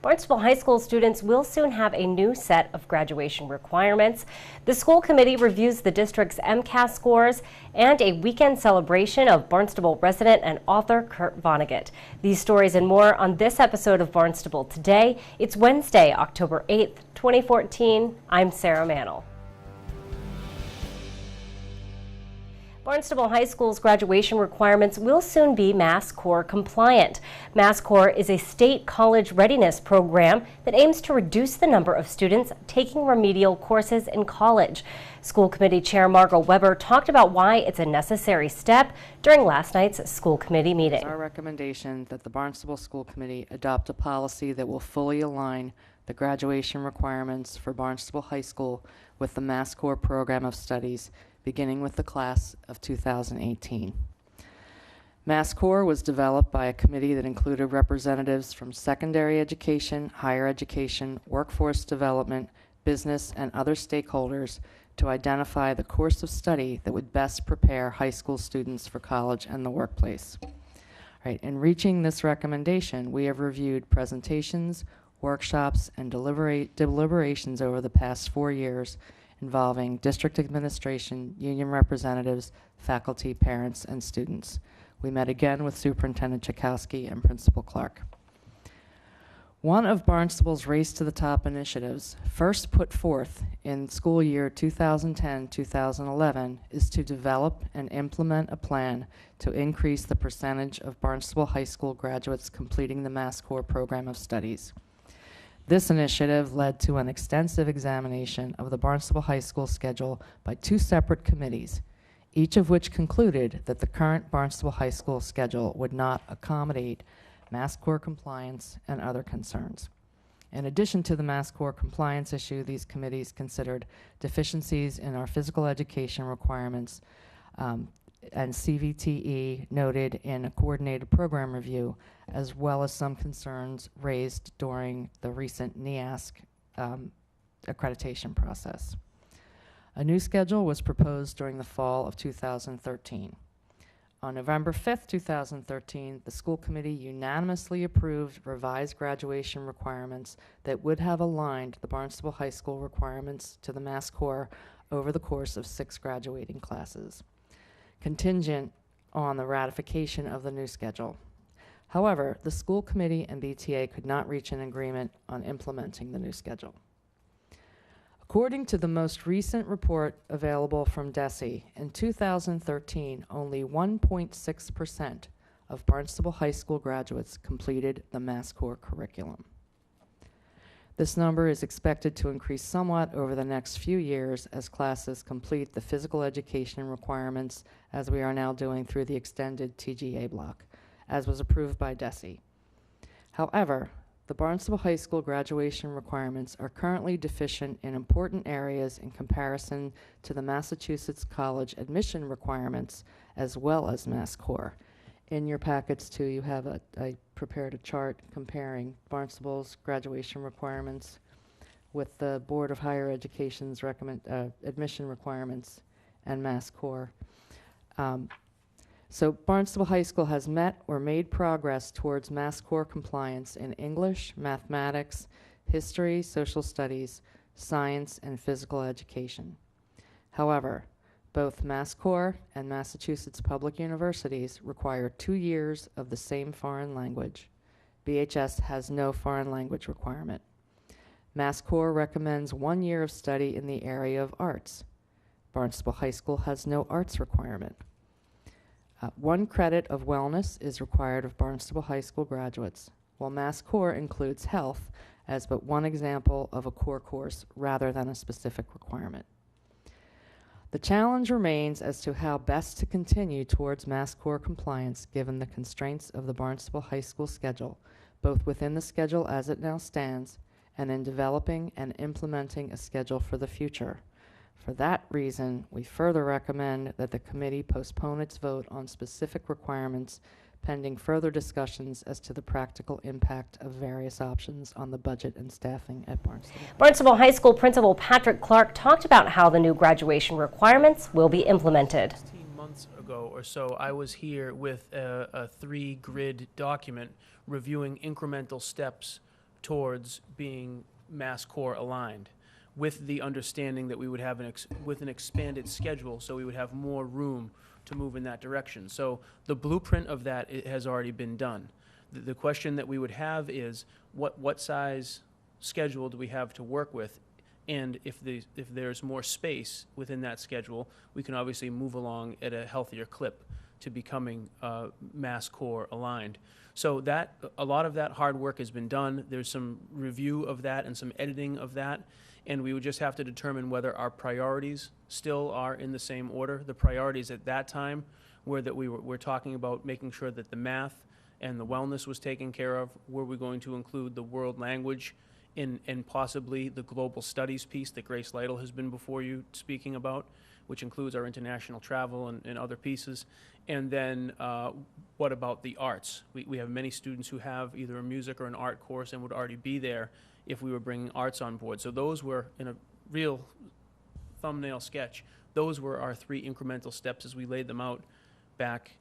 Barnstable High School students will soon have a new set of graduation requirements. The school committee reviews the district's MCAS scores and a weekend celebration of Barnstable resident and author Kurt Vonnegut. These stories and more on this episode of Barnstable Today. It's Wednesday, October 8th, 2014. I'm Sarah Mannell. Barnstable High School's graduation requirements will soon be Mass Core compliant. Mass Core is a state college readiness program that aims to reduce the number of students taking remedial courses in college. School Committee Chair Margot Weber talked about why it's a necessary step during last night's school committee meeting. It's our recommendation that the Barnstable School Committee adopt a policy that will fully align the graduation requirements for Barnstable High School with the Mass Core program of studies, beginning with the class of 2018. Mass Core was developed by a committee that included representatives from secondary education, higher education, workforce development, business, and other stakeholders to identify the course of study that would best prepare high school students for college and the workplace. Right, in reaching this recommendation, we have reviewed presentations, workshops, and deliberations over the past 4 years involving district administration, union representatives, faculty, parents, and students. We met again with Superintendent Chakowski and Principal Clark. One of Barnstable's Race to the Top initiatives, first put forth in school year 2010-2011, is to develop and implement a plan to increase the percentage of Barnstable High School graduates completing the Mass Core program of studies. This initiative led to an extensive examination of the Barnstable High School schedule by 2 separate committees, each of which concluded that the current Barnstable High School schedule would not accommodate Mass Core compliance and other concerns. In addition to the Mass Core compliance issue, these committees considered deficiencies in our physical education requirements and CVTE noted in a coordinated program review, as well as some concerns raised during the recent NEASC accreditation process. A new schedule was proposed during the fall of 2013. On November 5th, 2013, the school committee unanimously approved revised graduation requirements that would have aligned the Barnstable High School requirements to the Mass Core over the course of 6 graduating classes, contingent on the ratification of the new schedule. However, the school committee and BTA could not reach an agreement on implementing the new schedule. According to the most recent report available from DESE, in 2013, only 1.6% of Barnstable High School graduates completed the Mass Core curriculum. This number is expected to increase somewhat over the next few years as classes complete the physical education requirements, as we are now doing through the extended TGA block, as was approved by DESE. However, the Barnstable High School graduation requirements are currently deficient in important areas in comparison to the Massachusetts College admission requirements as well as Mass Core. In your packets too, you have I prepared a chart comparing Barnstable's graduation requirements with the Board of Higher Education's admission requirements and Mass Core. So Barnstable High School has met or made progress towards Mass Core compliance in English, mathematics, history, social studies, science, and physical education. However, both Mass Core and Massachusetts public universities require 2 years of the same foreign language. BHS has no foreign language requirement. Mass Core recommends 1 year of study in the area of arts. Barnstable High School has no arts requirement. 1 credit of wellness is required of Barnstable High School graduates, while Mass Core includes health as but one example of a core course rather than a specific requirement. The challenge remains as to how best to continue towards Mass Core compliance given the constraints of the Barnstable High School schedule, both within the schedule as it now stands and in developing and implementing a schedule for the future. For that reason, we further recommend that the committee postpone its vote on specific requirements pending further discussions as to the practical impact of various options on the budget and staffing at Barnstable. Barnstable High School Principal Patrick Clark talked about how the new graduation requirements will be implemented. 16 months ago or so, I was here with a 3-grid document reviewing incremental steps towards being Mass Core aligned, with the understanding that we would have with an expanded schedule, so we would have more room to move in that direction. So the blueprint of that has already been done. The question that we would have is what size schedule do we have to work with, and if there's more space within that schedule, we can obviously move along at a healthier clip to becoming Mass Core aligned. So that a lot of that hard work has been done. There's some review of that and some editing of that, and we would just have to determine whether our priorities still are in the same order. The priorities at that time were that we're talking about making sure that the math and the wellness was taken care of. Were we going to include the world language and possibly the global studies piece that Grace Lytle has been before you speaking about, which includes our international travel and other pieces? And then what about the arts? We have many students who have either a music or an art course and would already be there if we were bringing arts on board. So those were, in a real thumbnail sketch, those were our 3 incremental steps as we laid them out back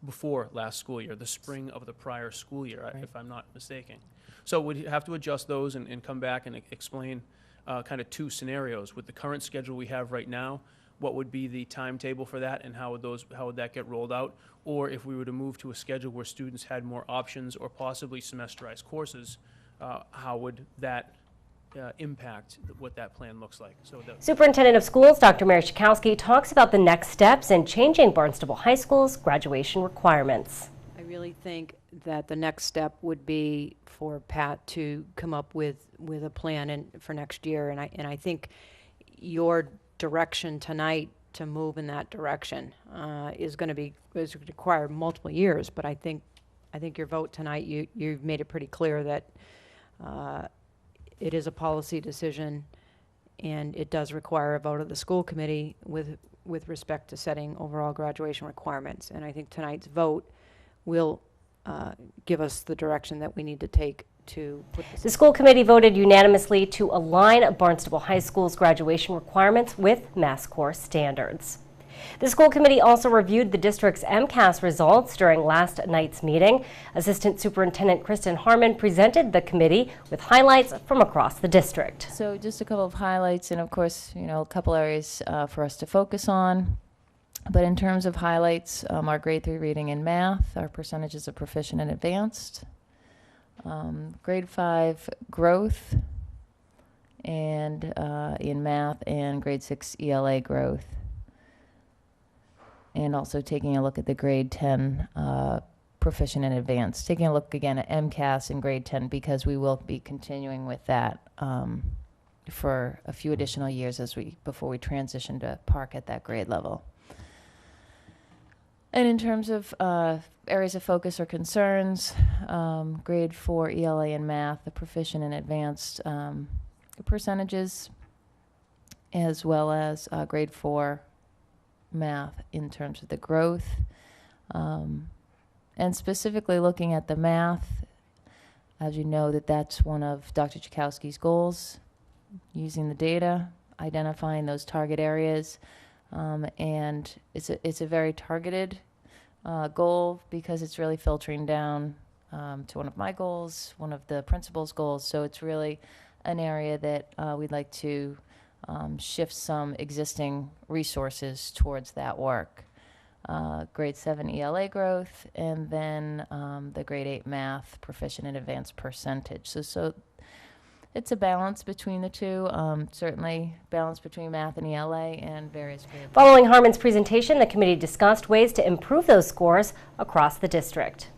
before last school year, the spring of the prior school year, right, if I'm not mistaken. So we'd have to adjust those and come back and explain kind of 2 scenarios. With the current schedule we have right now, what would be the timetable for that, and how would that get rolled out? Or if we were to move to a schedule where students had more options or possibly semesterized courses, how would that impact what that plan looks like? So Superintendent of Schools Dr. Mary Schakowsky talks about the next steps in changing Barnstable High School's graduation requirements. I really think that the next step would be for Pat to come up with a plan for next year, and I think your direction tonight to move in that direction is going to require multiple years. But I think your vote tonight, you've made it pretty clear that it is a policy decision, and it does require a vote of the school committee with respect to setting overall graduation requirements. And I think tonight's vote will give us the direction that we need to take to put this. The school committee voted unanimously to align Barnstable High School's graduation requirements with Mass Core standards. The school committee also reviewed the district's MCAS results during last night's meeting. Assistant Superintendent Kristen Harmon presented the committee with highlights from across the district. So just a couple of highlights, and of course, a couple areas for us to focus on. But in terms of highlights, our grade 3 reading and math, our percentages of proficient and advanced, grade 5 growth, and in math, and grade 6 ELA growth. And also taking a look at the grade 10 proficient and advanced. Taking a look again at MCAS in grade 10, because we will be continuing with that for a few additional years before we transition to Park at that grade level. And in terms of areas of focus or concerns, grade 4 ELA and math, the proficient and advanced percentages, as well as grade 4 math in terms of the growth, and specifically looking at the math. As you know, that's one of Dr. Schakowsky's goals, using the data, identifying those target areas, and it's a very targeted goal, because it's really filtering down to one of my goals, one of the principal's goals. So it's really an area that we'd like to shift some existing resources towards that work. Grade 7 ELA growth, and then the grade 8 math proficient and advanced percentage. So it's a balance between the two, certainly balance between math and ELA and various grade. Following Harmon's presentation, the committee discussed ways to improve those scores across the district.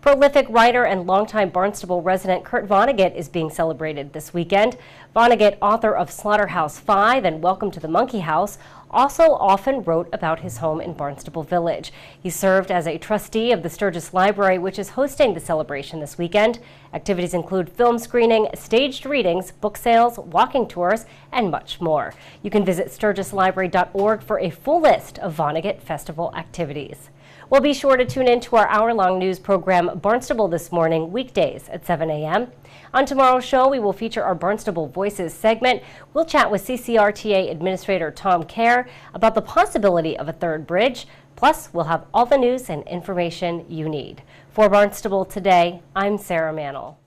Prolific writer and longtime Barnstable resident Kurt Vonnegut is being celebrated this weekend. Vonnegut, author of Slaughterhouse-Five and Welcome to the Monkey House, also often wrote about his home in Barnstable Village. He served as a trustee of the Sturgis Library, which is hosting the celebration this weekend. Activities include film screening, staged readings, book sales, walking tours, and much more. You can visit sturgislibrary.org for a full list of Vonnegut Festival activities. Well, be sure to tune in to our hour-long news program, Barnstable This Morning, weekdays at 7 a.m. On tomorrow's show, we will feature our Barnstable Voices segment. We'll chat with CCRTA Administrator Tom Kerr about the possibility of a third bridge. Plus, we'll have all the news and information you need. For Barnstable Today, I'm Sarah Mannel.